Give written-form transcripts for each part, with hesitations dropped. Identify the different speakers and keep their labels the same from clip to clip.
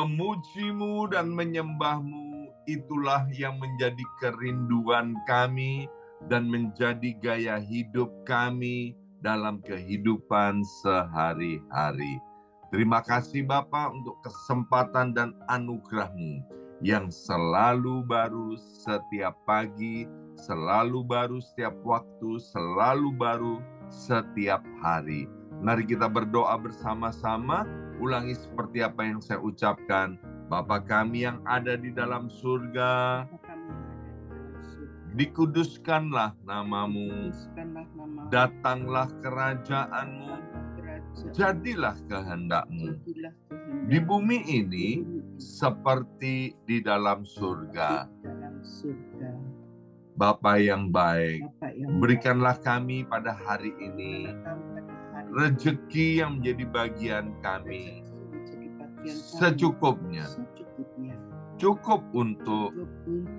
Speaker 1: memuji-Mu dan menyembah-Mu, itulah yang menjadi kerinduan kami dan menjadi gaya hidup kami dalam kehidupan sehari-hari. Terima kasih Bapa untuk kesempatan dan anugerah-Mu yang selalu baru setiap pagi, selalu baru setiap waktu, selalu baru setiap hari. Mari kita berdoa bersama-sama. Ulangi seperti apa yang saya ucapkan. Bapa kami yang ada di dalam surga, dikuduskanlah nama-Mu, datanglah kerajaan-Mu, jadilah kehendak-Mu di bumi ini seperti di dalam surga. Bapa yang baik, berikanlah kami pada hari ini rezeki yang menjadi bagian kami secukupnya, cukup untuk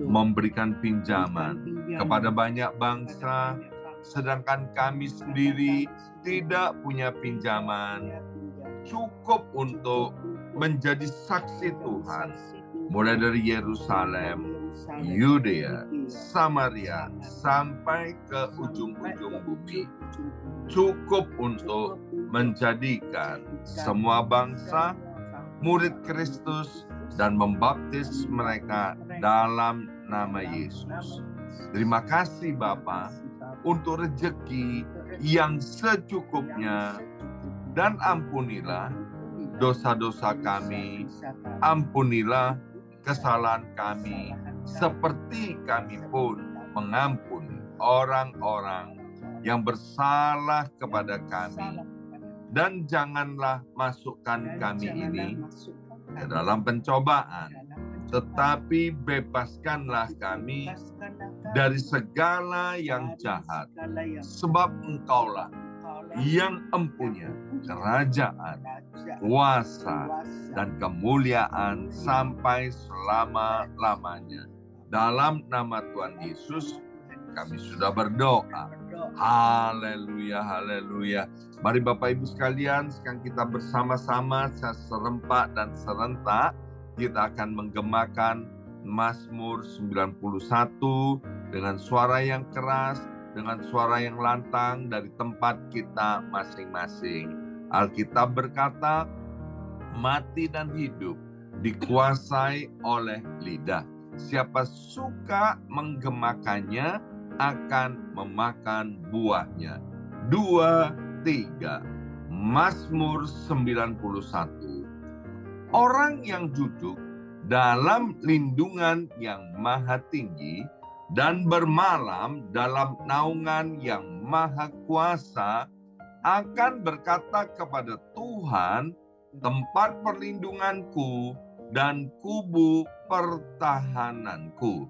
Speaker 1: memberikan pinjaman kepada banyak bangsa, sedangkan kami sendiri tidak punya pinjaman, cukup untuk menjadi saksi Tuhan, mulai dari Yerusalem, Yudea, Samaria, sampai ke ujung-ujung bumi. Cukup untuk menjadikan semua bangsa murid Kristus dan membaptis mereka dalam nama Yesus. Terima kasih Bapa untuk rezeki yang secukupnya, dan ampunilah dosa-dosa kami, ampunilah kesalahan kami, seperti kami pun mengampuni orang-orang yang bersalah kepada kami. Dan janganlah masukkan kami ini ke dalam pencobaan, tetapi bebaskanlah kami dari segala yang jahat, sebab Engkaulah yang empunya kerajaan, kuasa, dan kemuliaan sampai selama-lamanya. Dalam nama Tuhan Yesus kami sudah berdoa. Haleluya, haleluya. Mari Bapak Ibu sekalian, sekarang kita bersama-sama serempak dan serentak kita akan menggemakan Mazmur 91 dengan suara yang keras, dengan suara yang lantang dari tempat kita masing-masing. Alkitab berkata, mati dan hidup dikuasai oleh lidah. Siapa suka menggemakannya akan memakan buahnya. 2, 3. Mazmur 91. Orang yang duduk dalam lindungan yang maha tinggi dan bermalam dalam naungan yang maha kuasa akan berkata kepada Tuhan, tempat perlindunganku dan kubu pertahananku,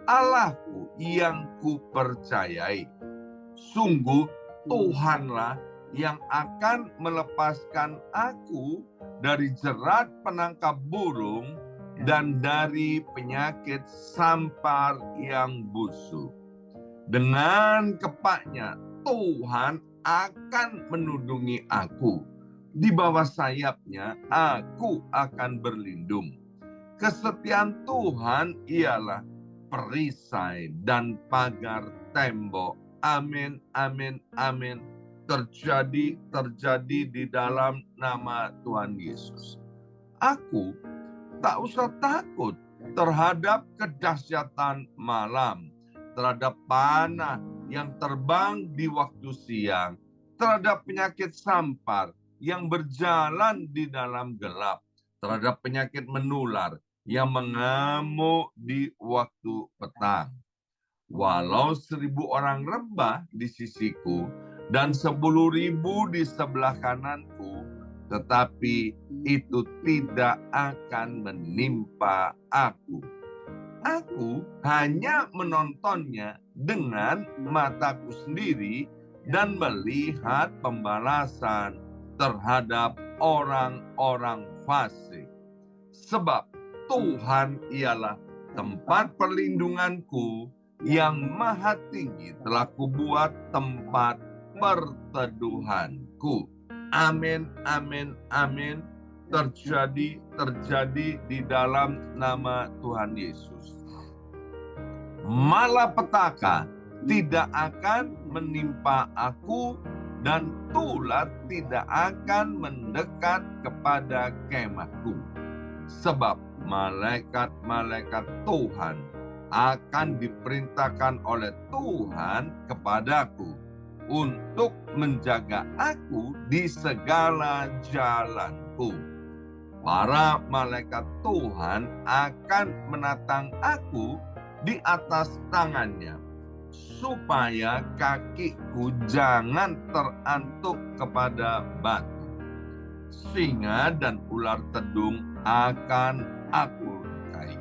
Speaker 1: Allahku yang kupercayai. Sungguh Tuhanlah yang akan melepaskan aku dari jerat penangkap burung dan dari penyakit sampar yang busuk. Dengan kepaknya Tuhan akan menundungi aku. Di bawah sayapnya aku akan berlindung. Kesetiaan Tuhan ialah perisai dan pagar tembok. Amin, amin, amin. Terjadi di dalam nama Tuhan Yesus. Aku tak usah takut terhadap kedahsyatan malam, terhadap panah yang terbang di waktu siang, terhadap penyakit sampar yang berjalan di dalam gelap, terhadap penyakit menular yang mengamuk di waktu petang. Walau 1.000 orang rebah di sisiku dan 10.000 di sebelah kananku, tetapi itu tidak akan menimpa aku. Aku hanya menontonnya dengan mataku sendiri dan melihat pembalasan terhadap orang-orang fasik. Sebab Tuhan ialah tempat perlindunganku, yang maha tinggi telah kubuat tempat perteduhanku. Amin, amin, amin. terjadi di dalam nama Tuhan Yesus. Malapetaka tidak akan menimpa aku dan tular tidak akan mendekat kepada kemahku. Sebab malaikat-malaikat Tuhan akan diperintahkan oleh Tuhan kepadaku untuk menjaga aku di segala jalanku. Para malaikat Tuhan akan menatang aku di atas tangannya, supaya kakiku jangan terantuk kepada batu. Singa dan ular tedung akan aku lukai.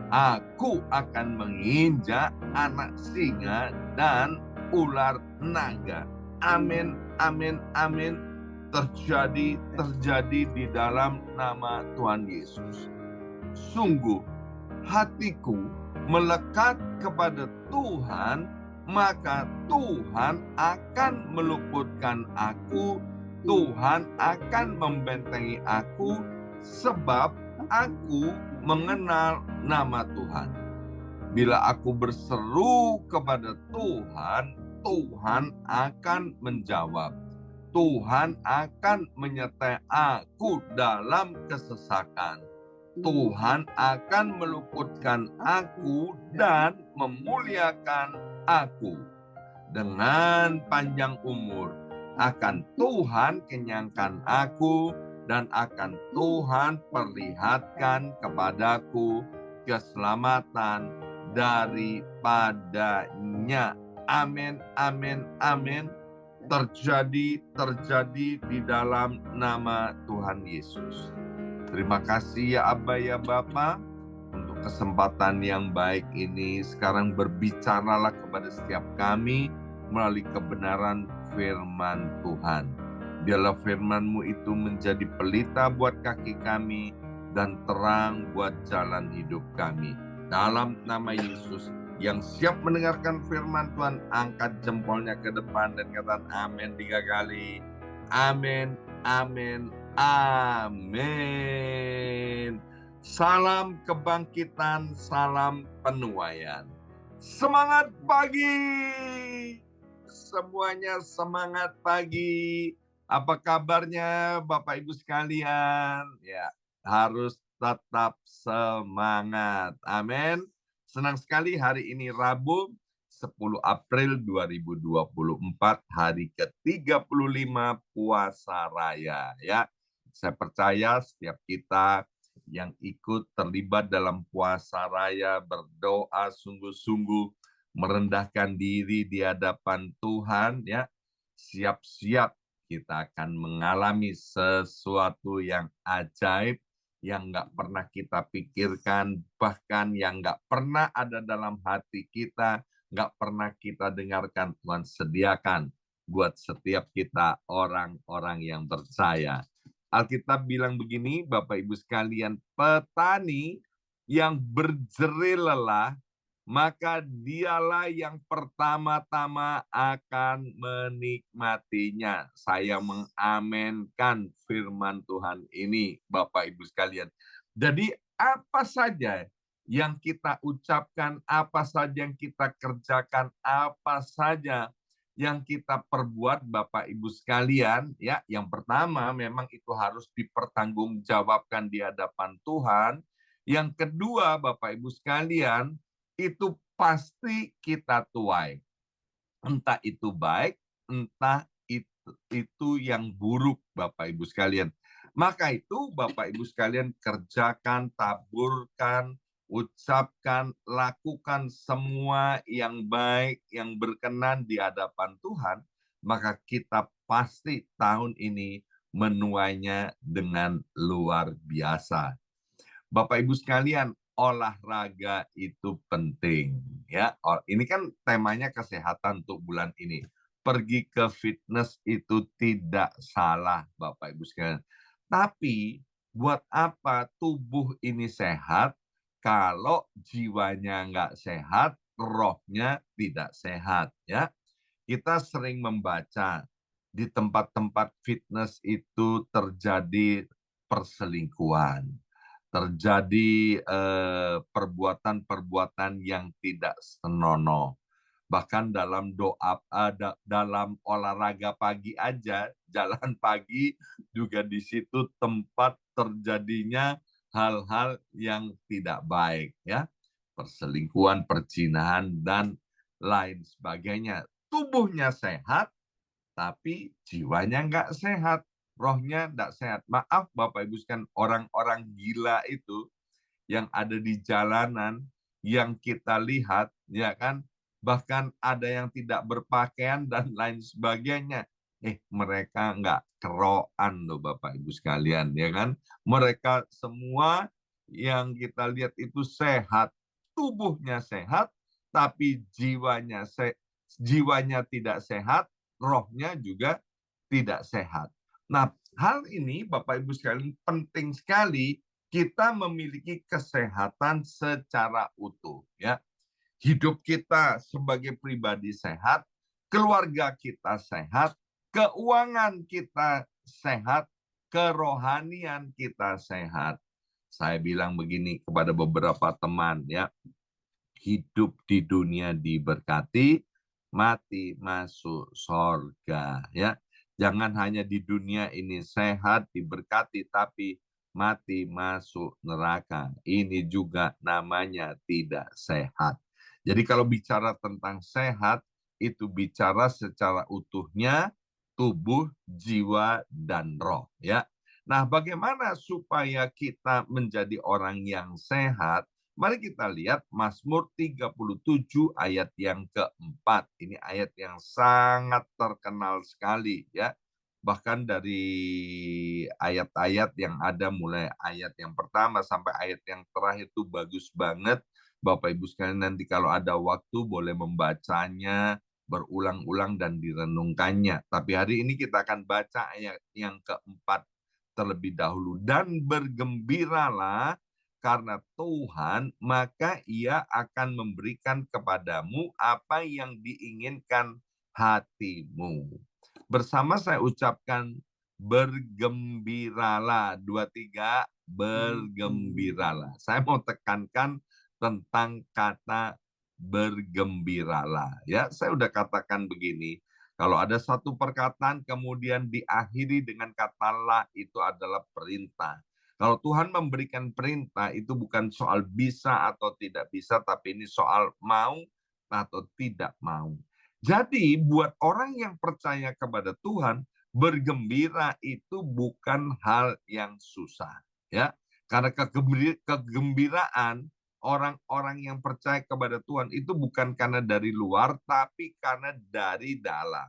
Speaker 1: Aku akan menginjak anak singa dan ular naga. Amin, amin, amin. Terjadi di dalam nama Tuhan Yesus. Sungguh, hatiku melekat kepada Tuhan, maka Tuhan akan meluputkan aku, Tuhan akan membentengi aku, sebab aku mengenal nama Tuhan. Bila aku berseru kepada Tuhan, Tuhan akan menjawab. Tuhan akan menyertai aku dalam kesesakan. Tuhan akan meluputkan aku dan memuliakan aku. Dengan panjang umur akan Tuhan kenyangkan aku, dan akan Tuhan perlihatkan kepadaku keselamatan daripadanya. Amin, amin, amin. Terjadi di dalam nama Tuhan Yesus. Terima kasih ya Abba ya Bapa untuk kesempatan yang baik ini. Sekarang berbicaralah kepada setiap kami melalui kebenaran firman Tuhan. Biarlah firman-Mu itu menjadi pelita buat kaki kami dan terang buat jalan hidup kami. Dalam nama Yesus, yang siap mendengarkan firman Tuhan, angkat jempolnya ke depan dan katakan amin 3 kali. Amin, amin, amin. Salam kebangkitan, salam penuaian. Semangat pagi. Semuanya semangat pagi. Apa kabarnya Bapak Ibu sekalian? Ya, harus tetap semangat. Amin. Senang sekali hari ini Rabu 10 April 2024, hari ke-35 puasa raya ya. Saya percaya setiap kita yang ikut terlibat dalam puasa raya berdoa sungguh-sungguh, merendahkan diri di hadapan Tuhan ya. Siap-siap kita akan mengalami sesuatu yang ajaib, yang nggak pernah kita pikirkan, bahkan yang nggak pernah ada dalam hati kita, nggak pernah kita dengarkan. Tuhan sediakan buat setiap kita orang-orang yang percaya. Alkitab bilang begini, Bapak Ibu sekalian, petani yang berjerih lelah, maka dialah yang pertama-tama akan menikmatinya. Saya mengamenkan firman Tuhan ini, Bapak Ibu sekalian. Jadi apa saja yang kita ucapkan, apa saja yang kita kerjakan, apa saja yang kita perbuat, Bapak Ibu sekalian, ya, yang pertama memang itu harus dipertanggungjawabkan di hadapan Tuhan. Yang kedua, Bapak Ibu sekalian, itu pasti kita tuai. Entah itu baik, entah itu yang buruk, Bapak Ibu sekalian. Maka itu Bapak Ibu sekalian kerjakan, taburkan, ucapkan, lakukan semua yang baik, yang berkenan di hadapan Tuhan, maka kita pasti tahun ini menuainya dengan luar biasa. Bapak Ibu sekalian, olahraga itu penting ya. Ini kan temanya kesehatan untuk bulan ini. Pergi ke fitness itu tidak salah Bapak Ibu sekalian. Tapi buat apa tubuh ini sehat kalau jiwanya nggak sehat, rohnya tidak sehat ya. Kita sering membaca di tempat-tempat fitness itu terjadi perselingkuhan, terjadi perbuatan-perbuatan yang tidak senonoh. Bahkan dalam dalam olahraga pagi aja, jalan pagi juga di situ tempat terjadinya hal-hal yang tidak baik, ya. Perselingkuhan, perzinahan, dan lain sebagainya. Tubuhnya sehat, tapi jiwanya nggak sehat, rohnya nggak sehat. Maaf Bapak Ibu sekalian, orang-orang gila itu yang ada di jalanan, yang kita lihat, ya kan, bahkan ada yang tidak berpakaian dan lain sebagainya. Mereka nggak keroan loh Bapak Ibu sekalian, ya kan. Mereka semua yang kita lihat itu sehat, tubuhnya sehat, tapi jiwanya tidak sehat, rohnya juga tidak sehat. Nah, hal ini Bapak Ibu sekalian penting sekali kita memiliki kesehatan secara utuh, ya. Hidup kita sebagai pribadi sehat, keluarga kita sehat, keuangan kita sehat, kerohanian kita sehat. Saya bilang begini kepada beberapa teman, ya. Hidup di dunia diberkati, mati masuk sorga, ya. Jangan hanya di dunia ini sehat, diberkati, tapi mati masuk neraka. Ini juga namanya tidak sehat. Jadi kalau bicara tentang sehat, itu bicara secara utuhnya tubuh, jiwa, dan roh, ya. Nah, bagaimana supaya kita menjadi orang yang sehat? Mari kita lihat Mazmur 37 ayat yang keempat. Ini ayat yang sangat terkenal sekali, ya. Bahkan dari ayat-ayat yang ada mulai ayat yang pertama sampai ayat yang terakhir itu bagus banget. Bapak Ibu sekalian nanti kalau ada waktu boleh membacanya berulang-ulang dan direnungkannya. Tapi hari ini kita akan baca ayat yang keempat terlebih dahulu. Dan bergembiralah karena Tuhan, maka Ia akan memberikan kepadamu apa yang diinginkan hatimu. Bersama saya ucapkan bergembiralah. 2, 3, bergembiralah. Saya mau tekankan tentang kata bergembiralah. Ya, saya udah katakan begini. Kalau ada satu perkataan kemudian diakhiri dengan kata la, itu adalah perintah. Kalau Tuhan memberikan perintah, itu bukan soal bisa atau tidak bisa, tapi ini soal mau atau tidak mau. Jadi buat orang yang percaya kepada Tuhan, bergembira itu bukan hal yang susah, ya. Karena kegembiraan orang-orang yang percaya kepada Tuhan itu bukan karena dari luar, tapi karena dari dalam.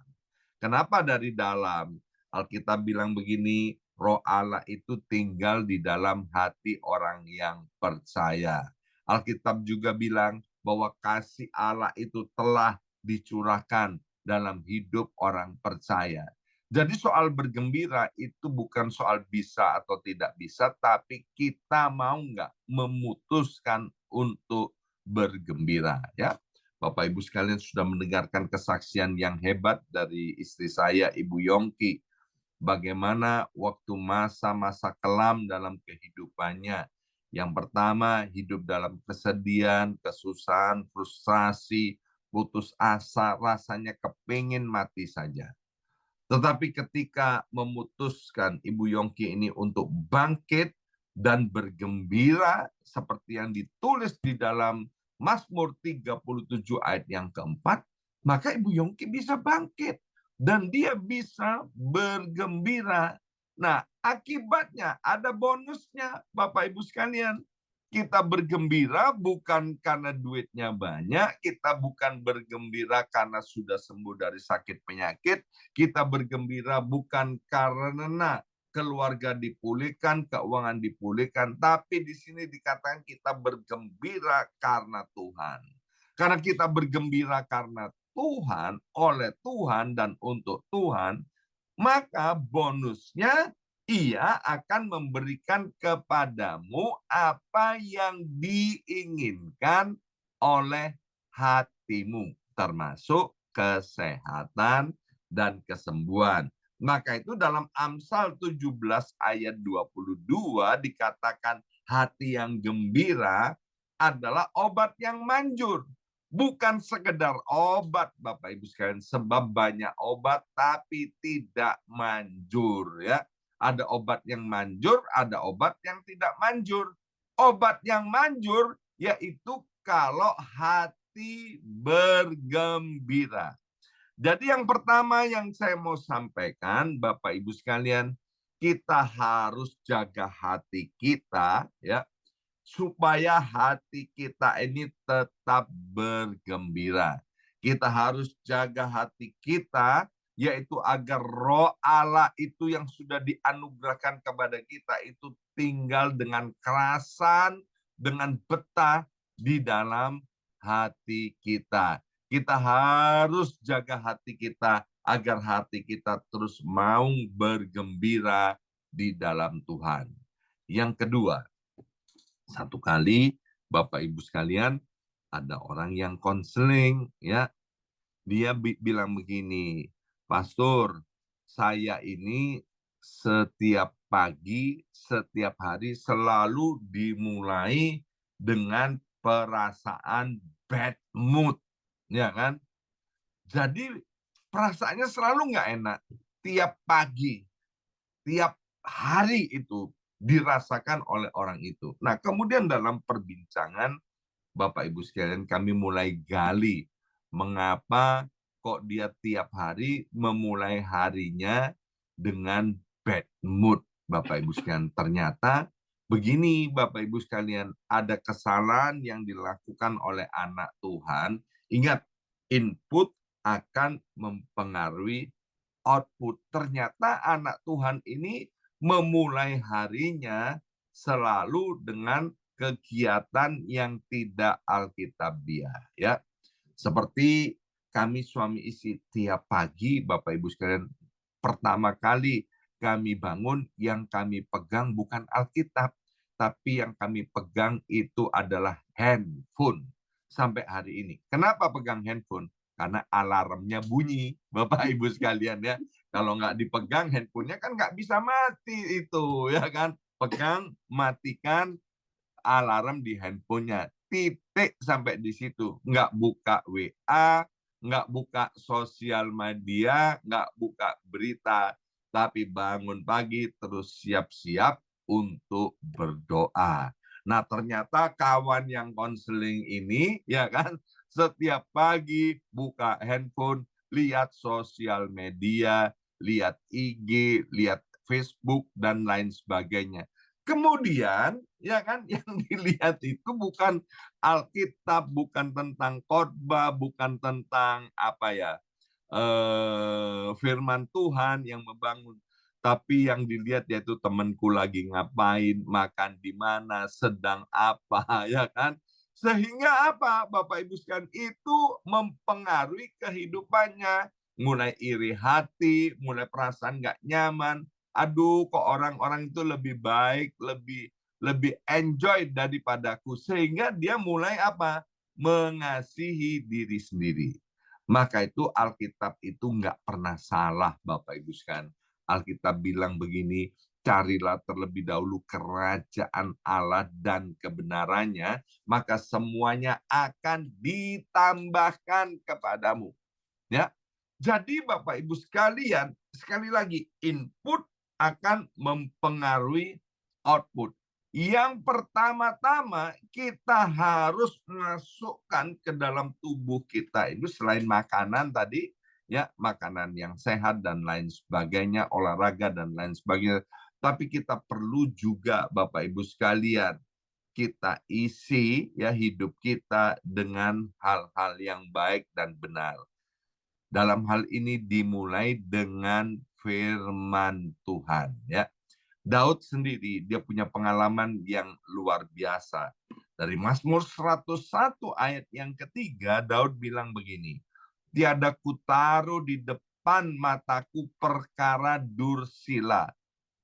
Speaker 1: Kenapa dari dalam? Alkitab bilang begini, Roh Allah itu tinggal di dalam hati orang yang percaya. Alkitab juga bilang bahwa kasih Allah itu telah dicurahkan dalam hidup orang percaya. Jadi soal bergembira itu bukan soal bisa atau tidak bisa, tapi kita mau nggak memutuskan untuk bergembira, ya. Bapak Ibu sekalian sudah mendengarkan kesaksian yang hebat dari istri saya, Ibu Yongki. Bagaimana waktu masa-masa kelam dalam kehidupannya. Yang pertama, hidup dalam kesedihan, kesusahan, frustrasi, putus asa, rasanya kepingin mati saja. Tetapi ketika memutuskan Ibu Yongki ini untuk bangkit dan bergembira seperti yang ditulis di dalam Mazmur 37 ayat yang keempat, maka Ibu Yongki bisa bangkit dan dia bisa bergembira. Nah, akibatnya ada bonusnya Bapak Ibu sekalian. Kita bergembira bukan karena duitnya banyak, kita bukan bergembira karena sudah sembuh dari sakit penyakit, kita bergembira bukan karena keluarga dipulihkan, keuangan dipulihkan, tapi di sini dikatakan kita bergembira karena Tuhan. Karena kita bergembira karena Tuhan, oleh Tuhan, dan untuk Tuhan, maka bonusnya Ia akan memberikan kepadamu apa yang diinginkan oleh hatimu, termasuk kesehatan dan kesembuhan. Maka itu dalam Amsal 17 ayat 22 dikatakan hati yang gembira adalah obat yang manjur. Bukan sekedar obat Bapak Ibu sekalian, sebab banyak obat tapi tidak manjur ya. Ada obat yang manjur, ada obat yang tidak manjur. Obat yang manjur yaitu kalau hati bergembira. Jadi yang pertama yang saya mau sampaikan, Bapak Ibu sekalian, kita harus jaga hati kita ya, supaya hati kita ini tetap bergembira. Kita harus jaga hati kita, yaitu agar roh Allah itu yang sudah dianugerahkan kepada kita itu tinggal dengan kerasan, dengan betah di dalam hati kita. Kita harus jaga hati kita agar hati kita terus mau bergembira di dalam Tuhan. Yang kedua, satu kali Bapak Ibu sekalian, ada orang yang konseling ya. Dia bilang begini, "Pastor, saya ini setiap pagi, setiap hari selalu dimulai dengan perasaan bad mood." Ya kan? Jadi perasaannya selalu nggak enak. Tiap pagi, tiap hari itu dirasakan oleh orang itu. Nah, kemudian dalam perbincangan Bapak Ibu sekalian kami mulai gali mengapa kok dia tiap hari memulai harinya dengan bad mood Bapak Ibu sekalian. Ternyata begini Bapak Ibu sekalian, ada kesalahan yang dilakukan oleh anak Tuhan. Ingat, input akan mempengaruhi output. Ternyata anak Tuhan ini memulai harinya selalu dengan kegiatan yang tidak alkitabiah ya. Seperti kami suami istri tiap pagi Bapak Ibu sekalian, pertama kali kami bangun yang kami pegang bukan Alkitab, tapi yang kami pegang itu adalah handphone sampai hari ini. Kenapa pegang handphone? Karena alarmnya bunyi, Bapak Ibu sekalian ya. Kalau nggak dipegang handphonenya kan nggak bisa mati itu ya kan. Pegang, matikan alarm di handphonenya. Titik sampai di situ. Nggak buka WA, nggak buka sosial media, nggak buka berita. Tapi bangun pagi terus siap-siap untuk berdoa. Nah ternyata kawan yang konseling ini ya kan setiap pagi buka handphone, lihat sosial media, lihat IG, lihat Facebook dan lain sebagainya. Kemudian ya kan yang dilihat itu bukan Alkitab, bukan tentang khotbah, bukan tentang apa ya firman Tuhan yang membangun, tapi yang dilihat yaitu temanku lagi ngapain, makan di mana, sedang apa ya kan. Sehingga apa Bapak Ibu sekalian, itu mempengaruhi kehidupannya, mulai iri hati, mulai perasaan nggak nyaman. Aduh, kok orang-orang itu lebih baik, lebih lebih enjoy daripadaku, sehingga dia mulai apa? Mengasihi diri sendiri. Maka itu Alkitab itu nggak pernah salah Bapak Ibu sekalian. Alkitab bilang begini, carilah terlebih dahulu kerajaan Allah dan kebenarannya, maka semuanya akan ditambahkan kepadamu. Ya. Jadi Bapak Ibu sekalian, sekali lagi input akan mempengaruhi output. Yang pertama-tama kita harus masukkan ke dalam tubuh kita itu selain makanan tadi ya, makanan yang sehat dan lain sebagainya, olahraga dan lain sebagainya. Tapi kita perlu juga Bapak Ibu sekalian, kita isi ya hidup kita dengan hal-hal yang baik dan benar. Dalam hal ini dimulai dengan firman Tuhan ya. Daud sendiri dia punya pengalaman yang luar biasa. Dari Mazmur 101 ayat yang ketiga, Daud bilang begini, "Tiada kutaruh di depan mataku perkara dursila.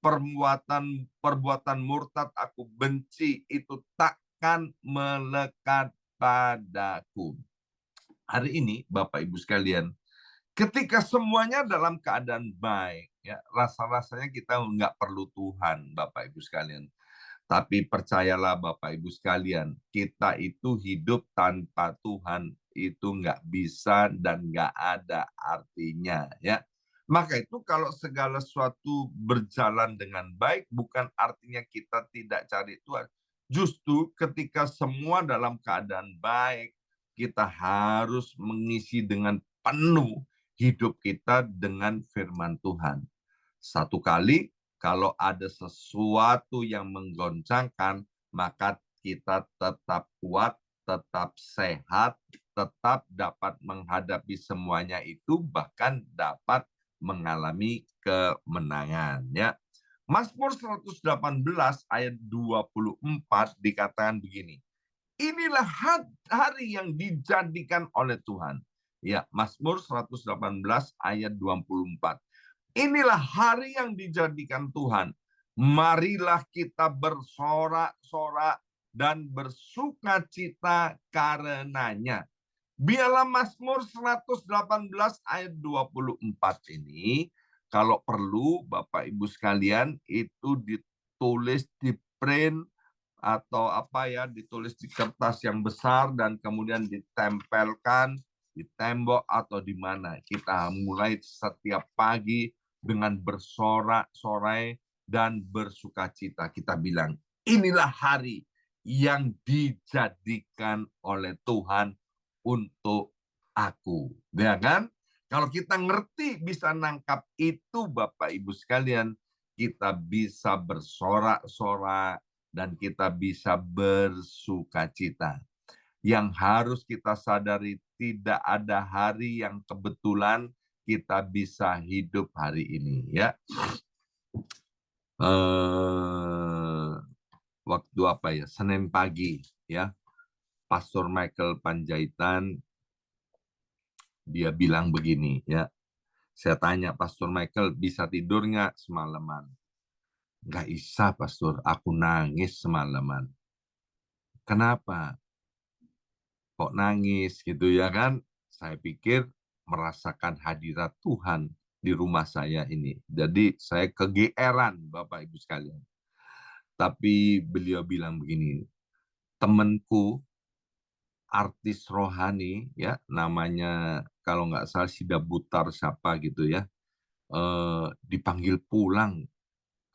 Speaker 1: Perbuatan murtad aku benci, itu takkan melekat padaku." Hari ini Bapak Ibu sekalian, ketika semuanya dalam keadaan baik, Ya, rasa-rasanya kita nggak perlu Tuhan, Bapak Ibu sekalian. Tapi percayalah Bapak Ibu sekalian, kita itu hidup tanpa Tuhan itu nggak bisa dan nggak ada artinya, ya. Maka itu kalau segala sesuatu berjalan dengan baik, bukan artinya kita tidak cari Tuhan. Justru ketika semua dalam keadaan baik, kita harus mengisi dengan penuh hidup kita dengan firman Tuhan. Satu kali kalau ada sesuatu yang menggoncangkan, maka kita tetap kuat, tetap sehat, tetap dapat menghadapi semuanya itu, bahkan dapat mengalami kemenangan. Ya, Mazmur 118 ayat 24 dikatakan begini, inilah hari yang dijadikan oleh Tuhan. Ya, Mazmur 118 ayat 24. Inilah hari yang dijadikan Tuhan. Marilah kita bersorak-sorak dan bersuka cita karenanya. Biarlah Mazmur 118 ayat 24 ini, kalau perlu Bapak Ibu sekalian, itu ditulis di print atau ditulis di kertas yang besar dan kemudian ditempelkan di tembok atau di mana. Kita mulai setiap pagi dengan bersorak-sorai dan bersukacita. Kita bilang, inilah hari yang dijadikan oleh Tuhan untuk aku. Ya kan? Kalau kita ngerti, bisa nangkap itu Bapak Ibu sekalian, kita bisa bersorak-sorak dan kita bisa bersukacita. Yang harus kita sadari, tidak ada hari yang kebetulan kita bisa hidup hari ini, ya. Waktu Senin pagi, ya, Pastor Michael Panjaitan dia bilang begini, ya. Saya tanya, Pastor Michael, bisa tidur nggak semalaman? Nggak bisa, Pastor. Aku nangis semalaman. Kenapa? Kok nangis gitu ya kan? Saya pikir merasakan hadirat Tuhan di rumah saya ini. Jadi saya kegeeran Bapak Ibu sekalian. Tapi beliau bilang begini, temanku artis rohani ya namanya kalau nggak salah Sida Butar siapa gitu ya, dipanggil pulang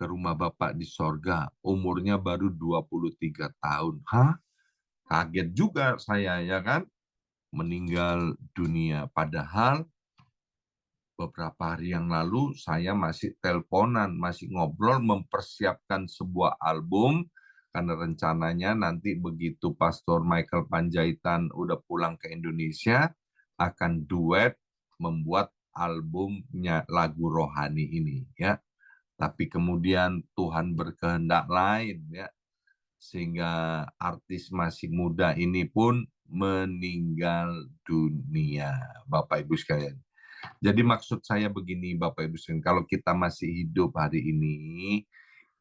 Speaker 1: ke rumah Bapak di sorga, umurnya baru 23 tahun. Hah? Kaget juga saya ya kan, meninggal dunia. Padahal beberapa hari yang lalu saya masih teleponan, masih ngobrol mempersiapkan sebuah album, karena rencananya nanti begitu Pastor Michael Panjaitan udah pulang ke Indonesia, akan duet membuat albumnya lagu rohani ini ya. Tapi kemudian Tuhan berkehendak lain ya, sehingga artis masih muda ini pun meninggal dunia, Bapak Ibu sekalian. Jadi maksud saya begini, Bapak Ibu sekalian, kalau kita masih hidup hari ini,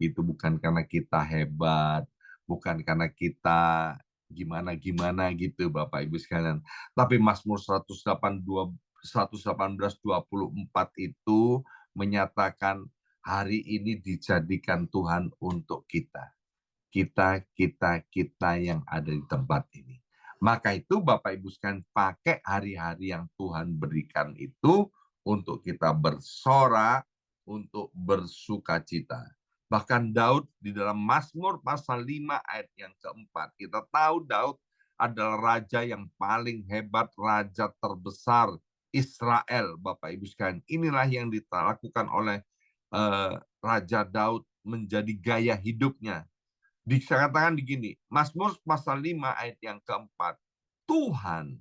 Speaker 1: itu bukan karena kita hebat, bukan karena kita gimana-gimana gitu, Bapak Ibu sekalian. Tapi Mazmur 118:24 itu menyatakan hari ini dijadikan Tuhan untuk kita. Kita yang ada di tempat ini. Maka itu Bapak Ibu sekalian, pakai hari-hari yang Tuhan berikan itu untuk kita bersorak, untuk bersukacita. Bahkan Daud di dalam Mazmur pasal 5 ayat yang keempat, kita tahu Daud adalah raja yang paling hebat, raja terbesar Israel, Bapak Ibu sekalian. Inilah yang dilakukan oleh Raja Daud menjadi gaya hidupnya. Dikatakan begini, Mazmur pasal 5 ayat yang keempat, Tuhan,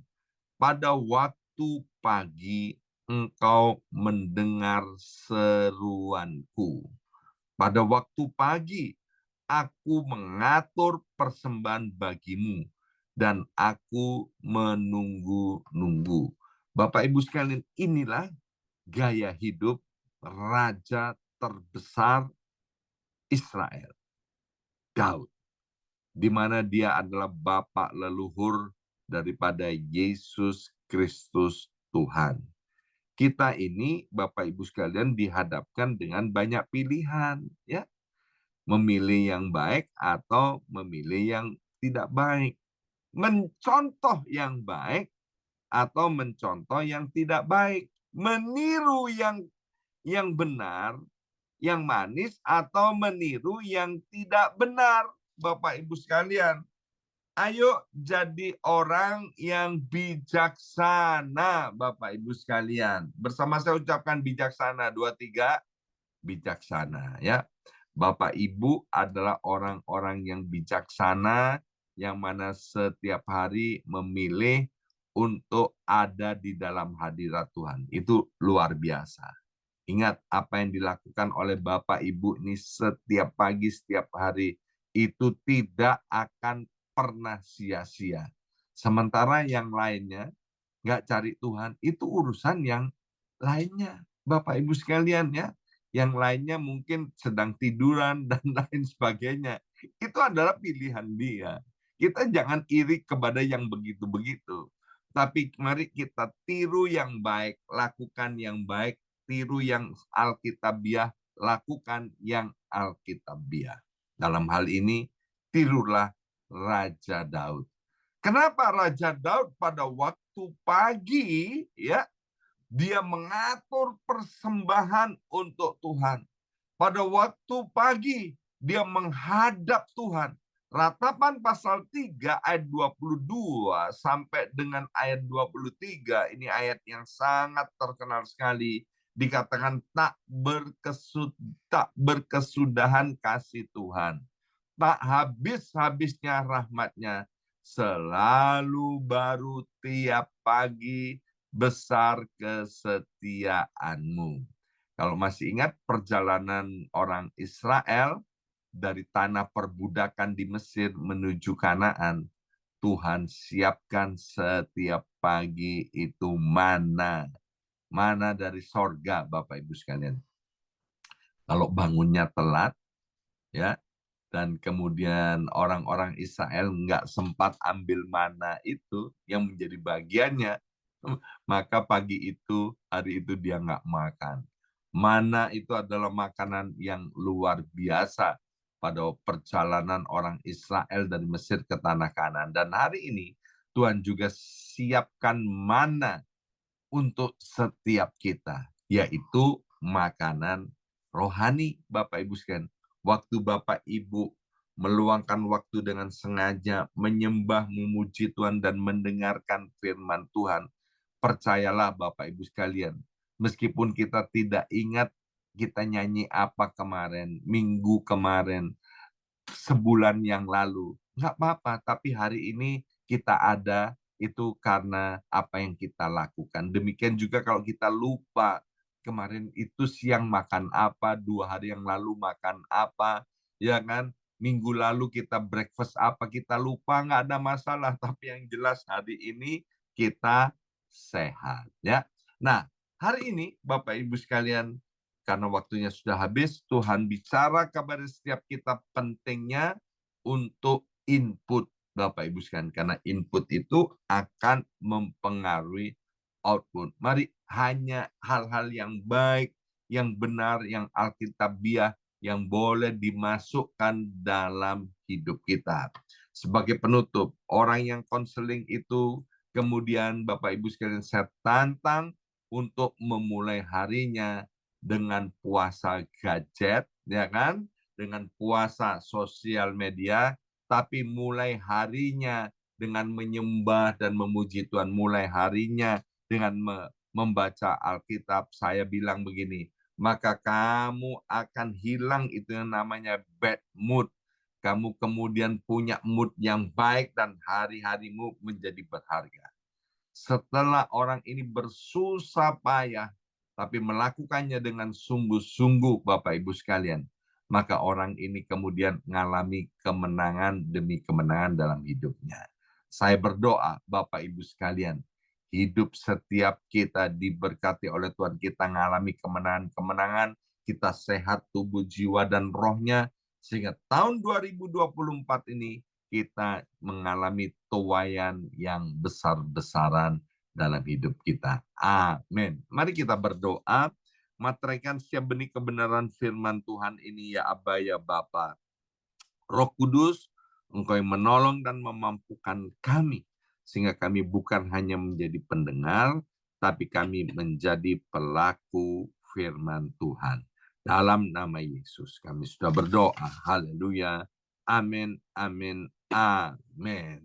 Speaker 1: pada waktu pagi engkau mendengar seruanku. Pada waktu pagi aku mengatur persembahan bagimu dan aku menunggu-nunggu. Bapak Ibu sekalian, inilah gaya hidup raja terbesar Israel, Daud, di mana dia adalah bapak leluhur daripada Yesus Kristus Tuhan. Kita ini, Bapak Ibu sekalian, dihadapkan dengan banyak pilihan, ya. Memilih yang baik atau memilih yang tidak baik. Mencontoh yang baik atau mencontoh yang tidak baik. Meniru yang benar, yang manis, atau meniru yang tidak benar. Bapak Ibu sekalian, ayo jadi orang yang bijaksana, Bapak Ibu sekalian. Bersama saya ucapkan bijaksana, 2, 3, bijaksana, ya. Bapak Ibu adalah orang-orang yang bijaksana, yang mana setiap hari memilih untuk ada di dalam hadirat Tuhan. Itu luar biasa. Ingat apa yang dilakukan oleh Bapak Ibu ini setiap pagi, setiap hari, itu tidak akan pernah sia-sia. Sementara yang lainnya nggak cari Tuhan, itu urusan yang lainnya. Bapak Ibu sekalian, ya, yang lainnya mungkin sedang tiduran dan lain sebagainya. Itu adalah pilihan dia. Kita jangan iri kepada yang begitu-begitu. Tapi mari kita tiru yang baik, lakukan yang baik, tiru yang Alkitabiah, lakukan yang Alkitabiah. Dalam hal ini, tirulah Raja Daud. Kenapa Raja Daud pada waktu pagi, ya, dia mengatur persembahan untuk Tuhan. Pada waktu pagi, dia menghadap Tuhan. Ratapan pasal 3 ayat 22 sampai dengan ayat 23, ini ayat yang sangat terkenal sekali. Dikatakan tak berkesudahan kasih Tuhan. Tak habis-habisnya rahmatnya, selalu baru tiap pagi, besar kesetiaanmu. Kalau masih ingat perjalanan orang Israel dari tanah perbudakan di Mesir menuju Kanaan, Tuhan siapkan setiap pagi itu mana dari sorga, Bapak Ibu sekalian. Kalau bangunnya telat, ya, dan kemudian orang-orang Israel nggak sempat ambil mana itu yang menjadi bagiannya, maka pagi itu, hari itu dia nggak makan. Mana itu adalah makanan yang luar biasa pada perjalanan orang Israel dari Mesir ke Tanah Kanaan. Dan hari ini Tuhan juga siapkan mana untuk setiap kita, yaitu makanan rohani, Bapak Ibu sekalian. Waktu Bapak Ibu meluangkan waktu dengan sengaja menyembah, memuji Tuhan, dan mendengarkan firman Tuhan, percayalah Bapak Ibu sekalian, meskipun kita tidak ingat kita nyanyi apa kemarin, minggu kemarin, sebulan yang lalu, nggak apa-apa, tapi hari ini kita ada, itu karena apa yang kita lakukan. Demikian juga kalau kita lupa, kemarin itu siang makan apa, 2 hari yang lalu makan apa, ya kan? Minggu lalu kita breakfast apa, kita lupa, nggak ada masalah. Tapi yang jelas hari ini kita sehat, ya. Nah, hari ini Bapak Ibu sekalian, karena waktunya sudah habis, Tuhan bicara kepada setiap kita pentingnya untuk input, Bapak Ibu sekalian. Karena input itu akan mempengaruhi output. Mari hanya hal-hal yang baik, yang benar, yang alkitabiah, yang boleh dimasukkan dalam hidup kita. Sebagai penutup, orang yang konseling itu, kemudian Bapak Ibu sekalian, saya tantang untuk memulai harinya dengan puasa gadget, ya kan? Dengan puasa sosial media, tapi mulai harinya dengan menyembah dan memuji Tuhan, mulai harinya dengan membaca Alkitab. Saya bilang begini, maka kamu akan hilang itu yang namanya bad mood. Kamu kemudian punya mood yang baik dan hari-harimu menjadi berharga. Setelah orang ini bersusah payah, tapi melakukannya dengan sungguh-sungguh, Bapak Ibu sekalian, maka orang ini kemudian mengalami kemenangan demi kemenangan dalam hidupnya. Saya berdoa, Bapak Ibu sekalian, hidup setiap kita diberkati oleh Tuhan, kita mengalami kemenangan-kemenangan, kita sehat tubuh, jiwa, dan rohnya, sehingga tahun 2024 ini kita mengalami tuaian yang besar-besaran dalam hidup kita. Amin. Mari kita berdoa. Materaikan setiap benih kebenaran firman Tuhan ini, ya Aba, ya Bapa. Roh Kudus, Engkau yang menolong dan memampukan kami, sehingga kami bukan hanya menjadi pendengar, tapi kami menjadi pelaku firman Tuhan. Dalam nama Yesus kami sudah berdoa. Haleluya. Amin, amin, amin.